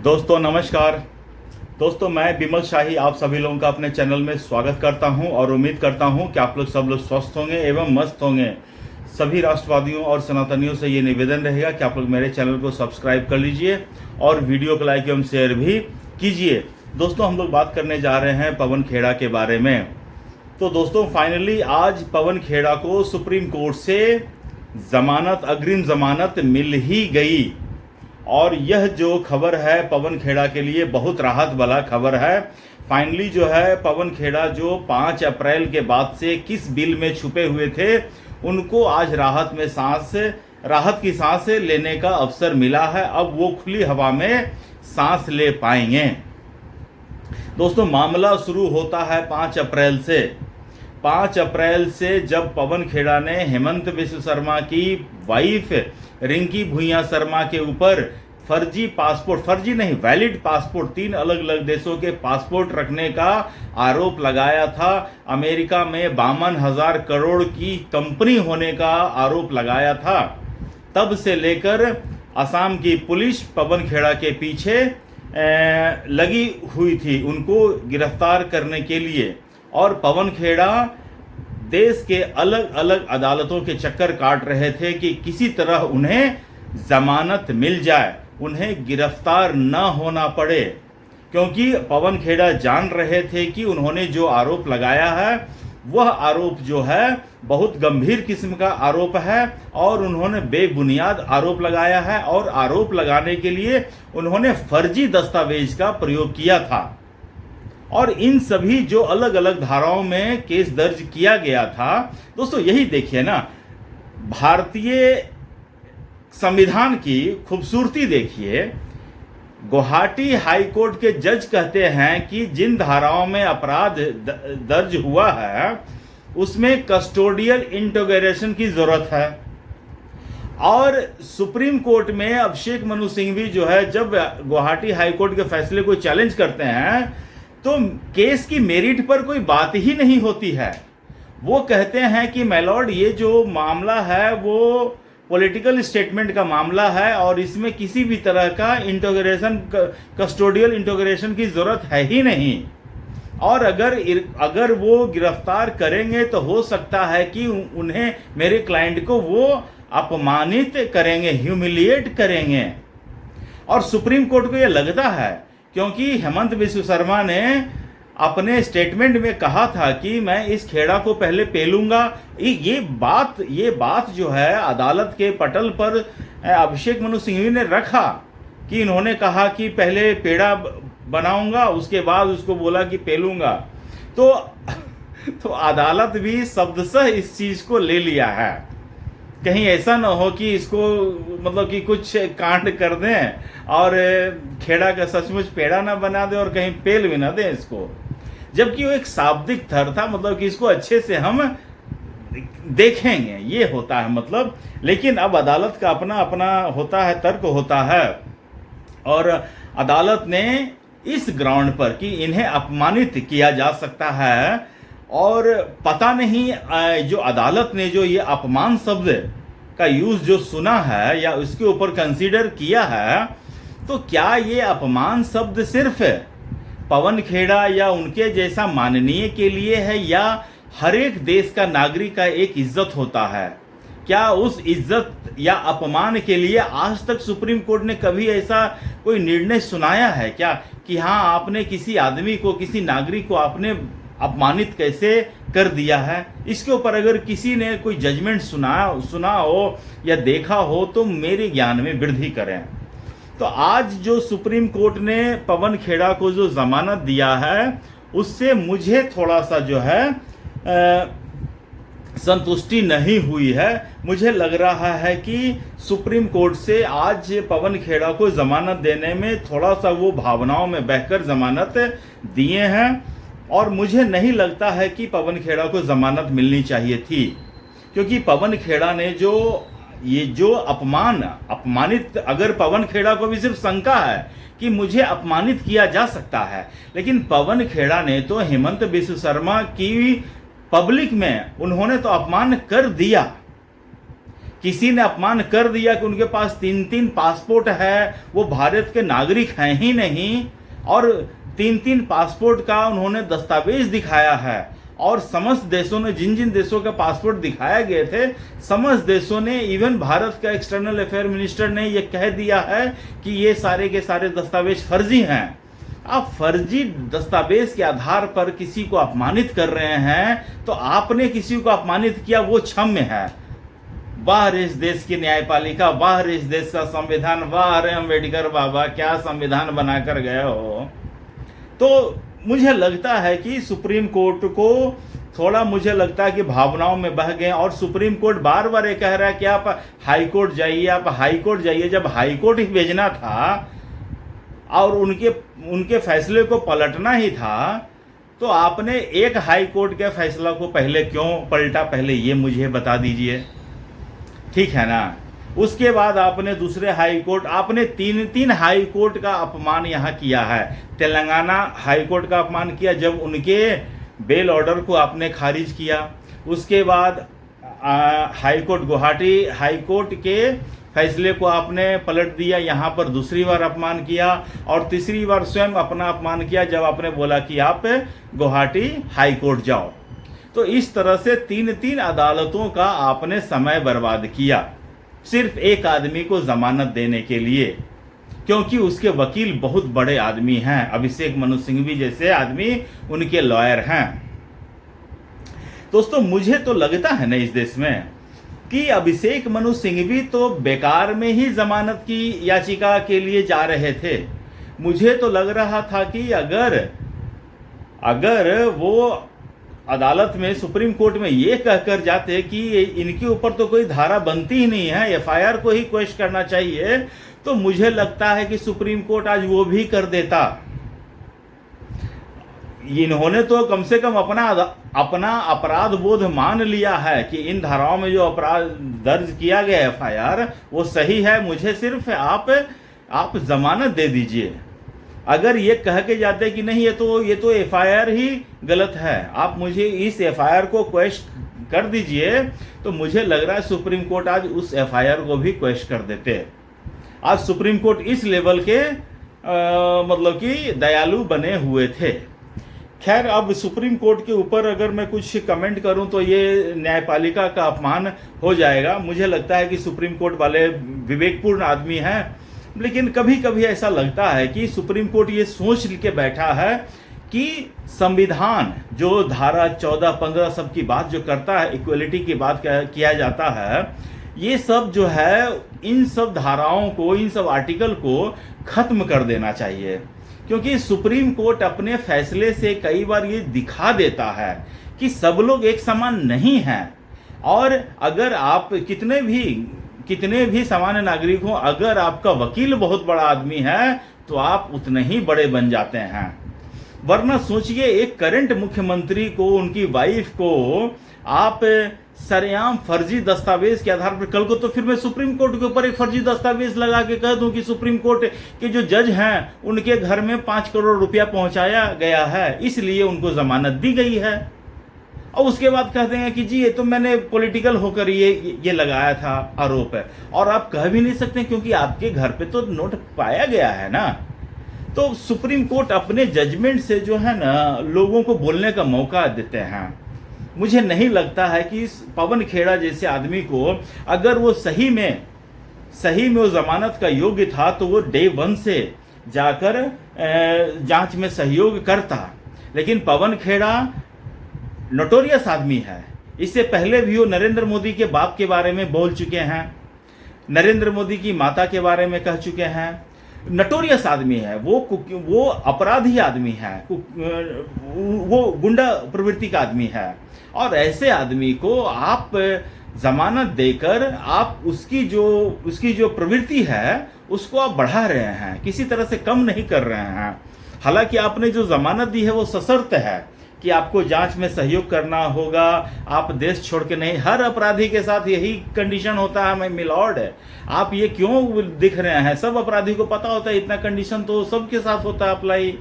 दोस्तों नमस्कार। दोस्तों मैं बिमल शाही आप सभी लोगों का अपने चैनल में स्वागत करता हूं और उम्मीद करता हूं कि आप लोग सब लोग स्वस्थ होंगे एवं मस्त होंगे। सभी राष्ट्रवादियों और सनातनियों से ये निवेदन रहेगा कि आप लोग मेरे चैनल को सब्सक्राइब कर लीजिए और वीडियो को लाइक एवं शेयर भी कीजिए। दोस्तों हम लोग बात करने जा रहे हैं पवन खेड़ा के बारे में। तो दोस्तों फाइनली आज पवन खेड़ा को सुप्रीम कोर्ट से अग्रिम जमानत मिल ही गई और यह जो खबर है पवन खेड़ा के लिए बहुत राहत वाला खबर है। फाइनली जो है पवन खेड़ा जो 5 अप्रैल के बाद से किस बिल में छुपे हुए थे उनको आज राहत की सांस लेने का अवसर मिला है। अब वो खुली हवा में सांस ले पाएंगे। दोस्तों मामला शुरू होता है 5 अप्रैल से। 5 अप्रैल से जब पवन खेड़ा ने हेमंत बिस्व शर्मा की वाइफ रिंकी भुइयां शर्मा के ऊपर वैलिड पासपोर्ट 3 अलग अलग देशों के पासपोर्ट रखने का आरोप लगाया था, अमेरिका में 52,000 करोड़ की कंपनी होने का आरोप लगाया था, तब से लेकर असम की पुलिस पवन खेड़ा के पीछे लगी हुई थी उनको गिरफ्तार करने के लिए। और पवन खेड़ा देश के अलग अलग अदालतों के चक्कर काट रहे थे कि किसी तरह उन्हें जमानत मिल जाए, उन्हें गिरफ्तार न होना पड़े, क्योंकि पवन खेड़ा जान रहे थे कि उन्होंने जो आरोप लगाया है वह आरोप जो है बहुत गंभीर किस्म का आरोप है और उन्होंने बेबुनियाद आरोप लगाया है और आरोप लगाने के लिए उन्होंने फर्जी दस्तावेज का प्रयोग किया था। और इन सभी जो अलग अलग धाराओं में केस दर्ज किया गया था, दोस्तों यही देखिए ना, भारतीय संविधान की खूबसूरती देखिए। गुवाहाटी हाई कोर्ट के जज कहते हैं कि जिन धाराओं में अपराध दर्ज हुआ है उसमें कस्टोडियल इंटरोगेशन की जरूरत है। और सुप्रीम कोर्ट में अभिषेक मनु सिंघवी जो है जब गुवाहाटी हाई कोर्ट के फैसले को चैलेंज करते हैं तो केस की मेरिट पर कोई बात ही नहीं होती है। वो कहते हैं कि माय लॉर्ड ये जो मामला है वो पॉलिटिकल स्टेटमेंट का मामला है और इसमें किसी भी तरह का कस्टोडियल इंटरोगेशन की जरूरत है ही नहीं। और अगर वो गिरफ्तार करेंगे तो हो सकता है कि उन्हें, मेरे क्लाइंट को वो अपमानित करेंगे, ह्यूमिलिएट करेंगे। और सुप्रीम कोर्ट को ये लगता है क्योंकि हेमंत बिस्व शर्मा ने अपने स्टेटमेंट में कहा था कि मैं इस खेड़ा को पहले पेलूंगा। ये बात जो है अदालत के पटल पर अभिषेक मनु सिंघवी ने रखा कि इन्होंने कहा कि पहले पेड़ा बनाऊंगा उसके बाद उसको बोला कि पेलूंगा। तो अदालत भी शब्दशः इस चीज को ले लिया है। कहीं ऐसा ना हो कि इसको मतलब कि कुछ कांड कर दें और खेड़ा का सचमुच पेड़ा ना बना दे और कहीं पेल भी ना दें इसको, जबकि वो एक शाब्दिक थर था, मतलब कि इसको अच्छे से हम देखेंगे, ये होता है मतलब। लेकिन अब अदालत का अपना अपना होता है, तर्क होता है। और अदालत ने इस ग्राउंड पर कि इन्हें अपमानित किया जा सकता है और पता नहीं जो अदालत ने जो ये अपमान शब्द का यूज जो सुना है या उसके ऊपर कंसीडर किया है, तो क्या ये अपमान शब्द सिर्फ पवन खेड़ा या उनके जैसा माननीय के लिए है या हर एक देश का नागरिक का एक इज्जत होता है? क्या उस इज्जत या अपमान के लिए आज तक सुप्रीम कोर्ट ने कभी ऐसा कोई निर्णय सुनाया है क्या कि हाँ आपने किसी आदमी को, किसी नागरिक को आपने अपमानित कैसे कर दिया है? इसके ऊपर अगर किसी ने कोई जजमेंट सुना हो या देखा हो तो मेरे ज्ञान में वृद्धि करें। तो आज जो सुप्रीम कोर्ट ने पवन खेड़ा को जो जमानत दिया है उससे मुझे थोड़ा सा जो है संतुष्टि नहीं हुई है। मुझे लग रहा है कि सुप्रीम कोर्ट से आज पवन खेड़ा को जमानत देने में थोड़ा सा वो भावनाओं में बहकर जमानत दिए हैं और मुझे नहीं लगता है कि पवन खेड़ा को जमानत मिलनी चाहिए थी, क्योंकि पवन खेड़ा ने जो अपमानित, अगर पवन खेड़ा को भी सिर्फ शंका है कि मुझे अपमानित किया जा सकता है, लेकिन पवन खेड़ा ने तो हेमंत बिस्व शर्मा की पब्लिक में उन्होंने तो अपमान कर दिया किसी ने अपमान कर दिया कि उनके पास 3-3 पासपोर्ट है, वो भारत के नागरिक हैं ही नहीं, और 3-3 पासपोर्ट का उन्होंने दस्तावेज दिखाया है, और समस्त देशों ने, जिन जिन देशों के पासपोर्ट दिखाए गए थे, समस्त देशों ने, इवन भारत का एक्सटर्नल अफेयर मिनिस्टर ने यह कह दिया है कि ये सारे के सारे दस्तावेज फर्जी हैं। आप फर्जी दस्तावेज के आधार पर किसी को अपमानित कर रहे हैं, तो आपने किसी को अपमानित किया, वो क्षम्य है। वाह रे इस देश की न्यायपालिका, वाह रे इस देश का संविधान, वाह रे अम्बेडकर बाबा, क्या संविधान बनाकर गए हो। तो मुझे लगता है कि सुप्रीम कोर्ट को थोड़ा, मुझे लगता है कि भावनाओं में बह गए, और सुप्रीम कोर्ट बार बार ये कह रहा है कि आप हाई कोर्ट जाइए, आप हाई कोर्ट जाइए। जब हाई कोर्ट ही भेजना था और उनके फैसले को पलटना ही था, तो आपने एक हाई कोर्ट के फैसला को पहले क्यों पलटा, पहले ये मुझे बता दीजिए, ठीक है ना। उसके बाद आपने दूसरे हाई कोर्ट, आपने 3 हाई कोर्ट का अपमान यहाँ किया है। तेलंगाना हाई कोर्ट का अपमान किया जब उनके बेल ऑर्डर को आपने खारिज किया। उसके बाद high court, Guwahati high court के फैसले को आपने पलट दिया, यहाँ पर दूसरी बार अपमान किया, और तीसरी बार स्वयं अपना अपमान किया जब आपने बोला कि आप गुवाहाटी हाई कोर्ट जाओ। तो इस तरह से 3 अदालतों का आपने समय बर्बाद किया, सिर्फ एक आदमी को जमानत देने के लिए, क्योंकि उसके वकील बहुत बड़े आदमी हैं, अभिषेक मनु सिंघवी जैसे आदमी उनके लॉयर हैं। दोस्तों, मुझे तो लगता है ना इस देश में कि अभिषेक मनु सिंघवी तो बेकार में ही जमानत की याचिका के लिए जा रहे थे। मुझे तो लग रहा था कि अगर वो अदालत में, सुप्रीम कोर्ट में ये कहकर जाते कि इनके ऊपर तो कोई धारा बनती ही नहीं है, एफआईआर को ही क्वेश्चन करना चाहिए, तो मुझे लगता है कि सुप्रीम कोर्ट आज वो भी कर देता। इन्होंने तो कम से कम अपना अपराध बोध मान लिया है कि इन धाराओं में जो अपराध दर्ज किया गया एफआईआर वो सही है, मुझे सिर्फ आप जमानत दे दीजिए। अगर ये कह के जाते कि नहीं, ये तो एफआईआर ही गलत है, आप मुझे इस एफआईआर को क्वेश्चन कर दीजिए, तो मुझे लग रहा है सुप्रीम कोर्ट आज उस एफआईआर को भी क्वेश्चन कर देते। आज सुप्रीम कोर्ट इस लेवल के मतलब कि दयालु बने हुए थे। खैर, अब सुप्रीम कोर्ट के ऊपर अगर मैं कुछ कमेंट करूं तो ये न्यायपालिका का अपमान हो जाएगा। मुझे लगता है कि सुप्रीम कोर्ट वाले विवेकपूर्ण आदमी हैं, लेकिन कभी कभी ऐसा लगता है कि सुप्रीम कोर्ट ये सोच के बैठा है कि संविधान जो धारा 14-15 सब की बात जो करता है, इक्वलिटी की बात किया जाता है, ये सब जो है, इन सब धाराओं को, इन सब आर्टिकल को खत्म कर देना चाहिए। क्योंकि सुप्रीम कोर्ट अपने फैसले से कई बार ये दिखा देता है कि सब लोग एक समान नहीं हैं, और अगर आप कितने भी सामान्य नागरिक हो, अगर आपका वकील बहुत बड़ा आदमी है तो आप उतने ही बड़े बन जाते हैं। वरना सोचिए, एक करंट मुख्यमंत्री को, उनकी वाइफ को आप सरेआम फर्जी दस्तावेज के आधार पर, कल को तो फिर मैं सुप्रीम कोर्ट के ऊपर एक फर्जी दस्तावेज लगा के कह दूं कि सुप्रीम कोर्ट के जो जज हैं उनके घर में 5 करोड़ रुपया पहुंचाया गया है, इसलिए उनको जमानत दी गई है। और उसके बाद कहते हैं कि जी ये तो मैंने पॉलिटिकल होकर ये लगाया था, आरोप है। और आप कह भी नहीं सकते क्योंकि आपके घर पे तो नोट पाया गया है ना। तो सुप्रीम कोर्ट अपने जजमेंट से जो है ना, लोगों को बोलने का मौका देते हैं। मुझे नहीं लगता है कि पवन खेड़ा जैसे आदमी को, अगर वो सही में वो जमानत का योग्य था तो वो डे 1 से जाकर जांच में सहयोग करता। लेकिन पवन खेड़ा नोटोरियस आदमी है। इससे पहले भी वो नरेंद्र मोदी के बाप के बारे में बोल चुके हैं, नरेंद्र मोदी की माता के बारे में कह चुके हैं। नोटोरियस आदमी है वो अपराधी आदमी है, वो गुंडा प्रवृत्ति का आदमी है। और ऐसे आदमी को आप जमानत देकर आप उसकी जो प्रवृत्ति है उसको आप बढ़ा रहे हैं, किसी तरह से कम नहीं कर रहे हैं। हालांकि आपने जो जमानत दी है वो सशर्त है कि आपको जांच में सहयोग करना होगा, आप देश छोड़ के नहीं। हर अपराधी के साथ यही कंडीशन होता है, मैं मिलॉर्ड है। आप ये क्यों दिख रहे हैं? सब अपराधी को पता होता है, इतना कंडीशन तो सबके साथ होता है अप्लाई।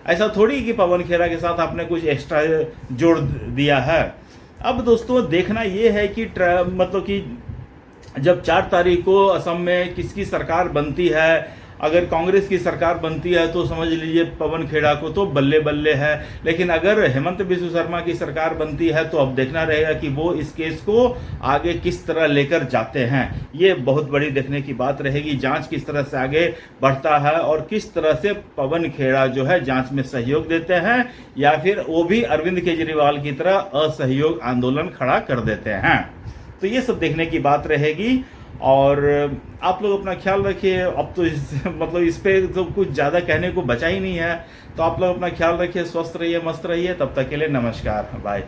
ऐसा थोड़ी कि पवन खेड़ा के साथ आपने कुछ एक्स्ट्रा जोड़ दिया है। अब दोस्तों देखना ये है कि मतलब कि जब 4 तारीख को असम में किसकी सरकार बनती है, अगर कांग्रेस की सरकार बनती है तो समझ लीजिए पवन खेड़ा को तो बल्ले बल्ले है, लेकिन अगर हेमंत बिस्व शर्मा की सरकार बनती है तो अब देखना रहेगा कि वो इस केस को आगे किस तरह लेकर जाते हैं। ये बहुत बड़ी देखने की बात रहेगी, जांच किस तरह से आगे बढ़ता है और किस तरह से पवन खेड़ा जो है जांच में सहयोग देते हैं या फिर वो भी अरविंद केजरीवाल की तरह असहयोग आंदोलन खड़ा कर देते हैं। तो ये सब देखने की बात रहेगी और आप लोग अपना ख्याल रखिए। अब तो मतलब इस पे तो कुछ ज़्यादा कहने को बचा ही नहीं है, तो आप लोग अपना ख्याल रखिए, स्वस्थ रहिए, मस्त रहिए। तब तक के लिए नमस्कार, बाय।